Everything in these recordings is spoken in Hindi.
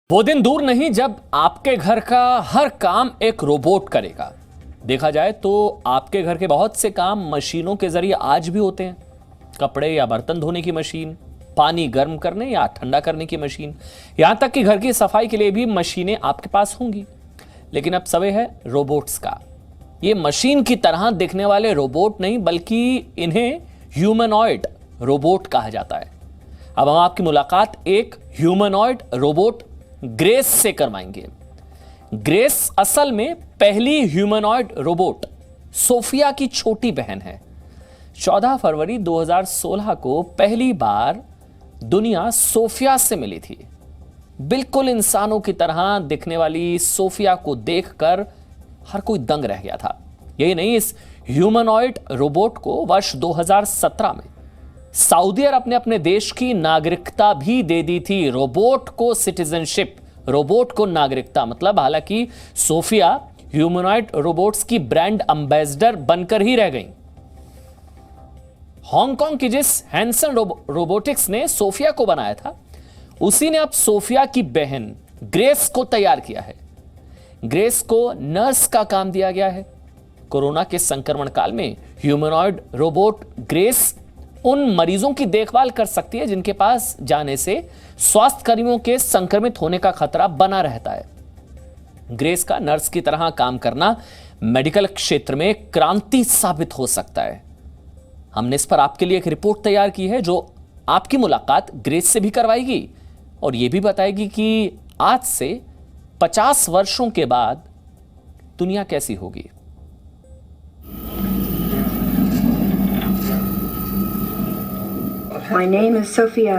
वो दिन दूर नहीं जब आपके घर का हर काम एक रोबोट करेगा। देखा जाए तो आपके घर के बहुत से काम मशीनों के जरिए आज भी होते हैं। कपड़े या बर्तन धोने की मशीन, पानी गर्म करने या ठंडा करने की मशीन, यहां तक कि घर की सफाई के लिए भी मशीनें आपके पास होंगी। लेकिन अब समय है रोबोट्स का। ये मशीन की तरह दिखने वाले रोबोट नहीं, बल्कि इन्हें ह्यूमनॉइड रोबोट कहा जाता है। अब हम आपकी मुलाकात एक ह्यूमनॉइड रोबोट ग्रेस से करवाएंगे। ग्रेस असल में पहली ह्यूमनॉइड रोबोट सोफिया की छोटी बहन है। 14 फरवरी 2016 को पहली बार दुनिया सोफिया से मिली थी। बिल्कुल इंसानों की तरह दिखने वाली सोफिया को देखकर हर कोई दंग रह गया था। यही नहीं, इस ह्यूमनॉइड रोबोट को वर्ष 2017 में सऊदी अरब ने अपने देश की नागरिकता भी दे दी थी। रोबोट को सिटीजनशिप, रोबोट को नागरिकता, मतलब हालांकि सोफिया ह्यूमनॉइड रोबोट्स की ब्रांड एम्बेसडर बनकर ही रह गई। हांगकांग की जिस हैंसन रोबोटिक्स ने सोफिया को बनाया था, उसी ने अब सोफिया की बहन ग्रेस को तैयार किया है। ग्रेस को नर्स का काम दिया गया है। कोरोना के संक्रमण काल में ह्यूमनॉइड रोबोट ग्रेस उन मरीजों की देखभाल कर सकती है जिनके पास जाने से स्वास्थ्य कर्मियों के संक्रमित होने का खतरा बना रहता है। ग्रेस का नर्स की तरह काम करना मेडिकल क्षेत्र में क्रांति साबित हो सकता है। हमने इस पर आपके लिए एक रिपोर्ट तैयार की है जो आपकी मुलाकात ग्रेस से भी करवाएगी और यह भी बताएगी कि आज से 50 वर्षों के बाद दुनिया कैसी होगी। My name is Sophia.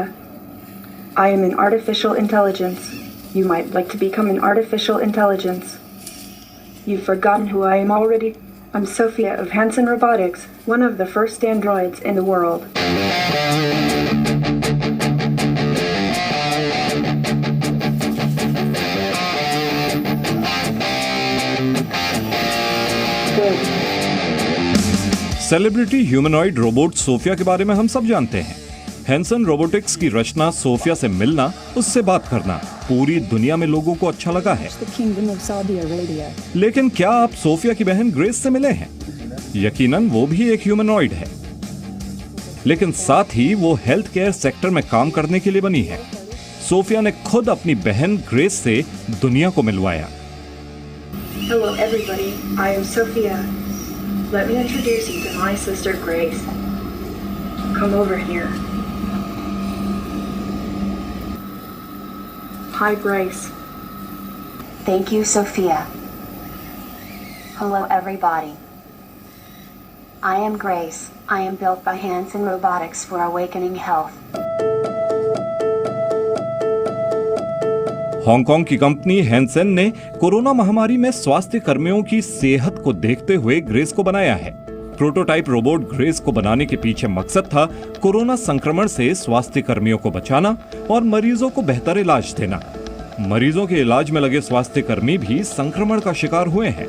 I am an artificial intelligence. You might like to become an artificial intelligence. You've forgotten who I am already. I'm Sophia of Hanson Robotics, one of the first androids in the world. Good. Celebrity humanoid robot Sophia के बारे में हम सब जानते हैं। हैंसन रोबोटिक्स की रचना सोफिया से मिलना, उससे बात करना पूरी दुनिया में लोगों को अच्छा लगा है। लेकिन क्या आप सोफिया की बहन ग्रेस से मिले हैं? यकीनन वो भी एक ह्यूमनॉइड है, लेकिन साथ ही वो हेल्थ केयर सेक्टर में काम करने के लिए बनी है। सोफिया ने खुद अपनी बहन ग्रेस से दुनिया को मिलवाया। Hello everybody, I am Sophia. Let me introduce you to my sister Grace. Come over here. Hi Grace. Thank you, Sophia. Hello everybody. I am Grace. I am built by Hanson Robotics for Awakening Health. Hong Kong की कंपनी हैंसन ने कोरोना महामारी में स्वास्थ्य कर्मियों की सेहत को देखते हुए ग्रेस को बनाया है। प्रोटोटाइप रोबोट ग्रेस को बनाने के पीछे मकसद था कोरोना संक्रमण से स्वास्थ्य कर्मियों को बचाना और मरीजों को बेहतर इलाज देना। मरीजों के इलाज में लगे स्वास्थ्य कर्मी भी संक्रमण का शिकार हुए हैं।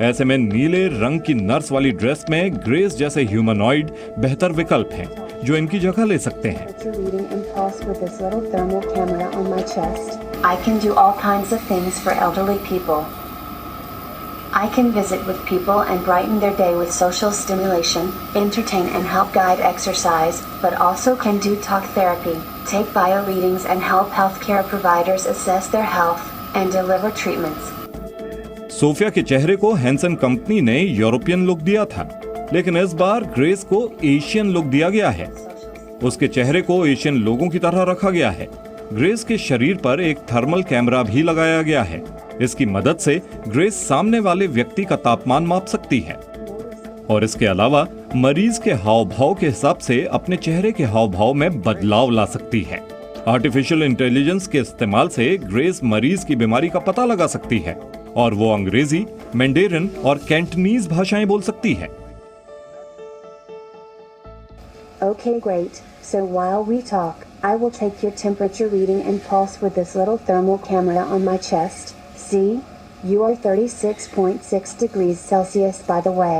ऐसे में नीले रंग की नर्स वाली ड्रेस में ग्रेस जैसे ह्यूमनॉइड बेहतर विकल्प हैं, जो इनकी जगह ले सकते हैं। I can do all kinds of things for elderly people. I can visit with people and brighten their day with social stimulation, entertain and help guide exercise, but also can do talk therapy, take bio readings and help healthcare providers assess their health and deliver treatments. Sophia के चेहरे को हैंसन कंपनी ने यूरोपियन लुक दिया था, लेकिन इस बार ग्रेस को एशियन लुक दिया गया है। उसके चेहरे को एशियन लोगों की तरह रखा गया है। ग्रेस के शरीर पर एक थर्मल कैमरा भी लगाया गया है। इसकी मदद से ग्रेस सामने वाले व्यक्ति का तापमान माप सकती है और इसके अलावा मरीज के हाव भाव के हिसाब से अपने चेहरे के हाव भाव में बदलाव ला सकती है। आर्टिफिशियल इंटेलिजेंस के इस्तेमाल से ग्रेस मरीज की बीमारी का पता लगा सकती है और वो अंग्रेजी, मैंडेरिन और कैंटनीज भाषाएं बोल सकती है। Okay, great. So while we talk, I will take your temperature reading and pulse with this little thermal camera on my chest. See? You are 36.6 degrees Celsius, by the way.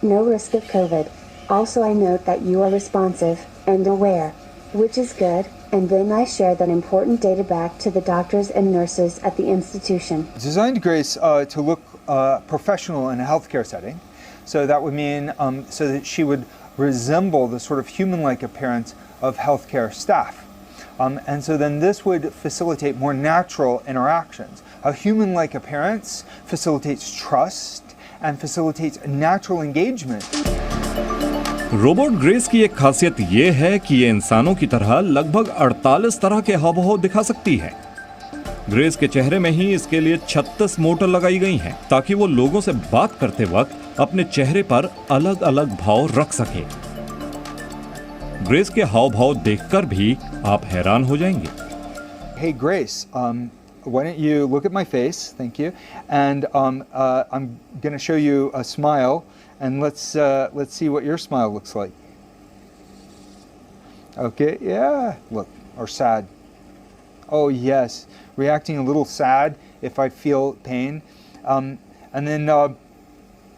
No risk of COVID. Also, I note that you are responsive and aware, which is good. and then I share that important data back to the doctors and nurses at the institution. Designed Grace to look professional in a healthcare setting. So that would mean so that she would resemble the sort of human-like appearance of healthcare staff. And so then this would facilitate more natural interactions. A human-like appearance facilitates trust and facilitates natural engagement. Robot grace की एक खासियत ये है कि ये इंसानों की तरह लगभग 48 तरह के हाव भाव दिखा सकती है। ग्रेस के चेहरे में ही इसके लिए 36 मोटर लगाई गई हैं ताकि वो लोगों से बात करते वक्त अपने चेहरे पर अलग अलग भाव रख सके। ग्रेस के हाव भाव देखकर भी आप हैरान हो जाएंगे। Hey Grace, why don't you look at my face? Thank you. And I'm going to show you a smile, and let's see what your smile looks like. Okay, yeah. Look, or sad. Oh yes, reacting a little sad if I feel pain, and then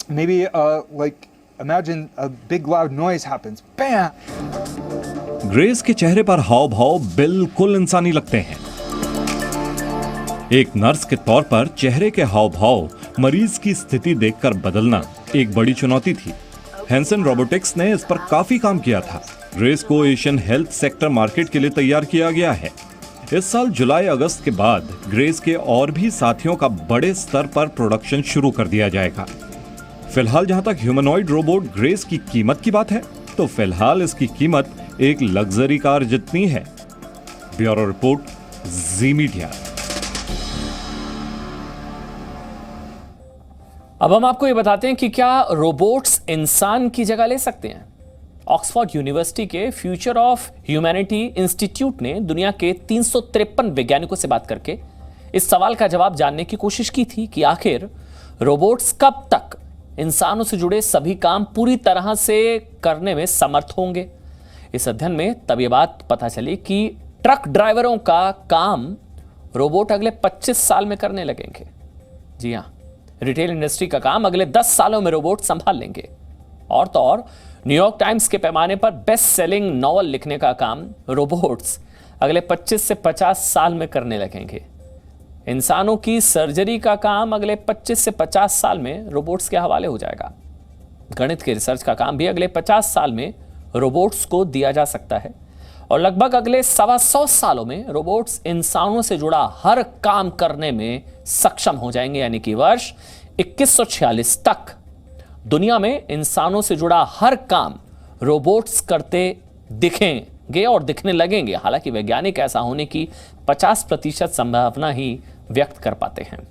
maybe like imagine a big loud noise happens. Bam! Grace के चेहरे पर हाव भाव बिल्कुल इंसानी लगते हैं। एक नर्स के तौर पर चेहरे के हाव भाव मरीज की स्थिति देखकर बदलना एक बड़ी चुनौती थी। हैंसन रोबोटिक्स ने इस पर काफी काम किया था। ग्रेस को एशियन हेल्थ सेक्टर मार्केट के लिए तैयार किया गया है। इस साल जुलाई अगस्त के बाद ग्रेस के और भी साथियों का बड़े स्तर पर प्रोडक्शन शुरू कर दिया जाएगा। फिलहाल जहां तक ह्यूमनॉइड रोबोट ग्रेस की कीमत की बात है, तो फिलहाल इसकी कीमत एक लग्जरी कार जितनी है। ब्यूरो रिपोर्ट, जी मीडिया। अब हम आपको ये बताते हैं कि क्या रोबोट्स इंसान की जगह ले सकते हैं। ऑक्सफोर्ड यूनिवर्सिटी के फ्यूचर ऑफ ह्यूमैनिटी इंस्टीट्यूट ने दुनिया के 353 वैज्ञानिकों से बात करके इस सवाल का जवाब जानने की कोशिश की थी कि आखिर रोबोट्स कब तक इंसानों से जुड़े सभी काम पूरी तरह से करने में समर्थ होंगे। इस अध्ययन में तब यह बात पता चली कि ट्रक ड्राइवरों का काम रोबोट अगले 25 साल में करने लगेंगे। जी हां, रिटेल इंडस्ट्री का काम अगले 10 सालों में रोबोट संभाल लेंगे। और तो और न्यूयॉर्क टाइम्स के पैमाने पर बेस्ट सेलिंग नॉवल लिखने का काम रोबोट्स अगले 25 से 50 साल में करने लगेंगे। इंसानों की सर्जरी का काम अगले 25 से 50 साल में रोबोट्स के हवाले हो जाएगा। गणित के रिसर्च का काम भी अगले 50 साल में रोबोट्स को दिया जा सकता है। और लगभग अगले 125 सालों में रोबोट्स इंसानों से जुड़ा हर काम करने में सक्षम हो जाएंगे, यानी कि वर्ष 2146 तक दुनिया में इंसानों से जुड़ा हर काम रोबोट्स करते दिखेंगे और दिखने लगेंगे। हालांकि वैज्ञानिक ऐसा होने की 50% संभावना ही व्यक्त कर पाते हैं।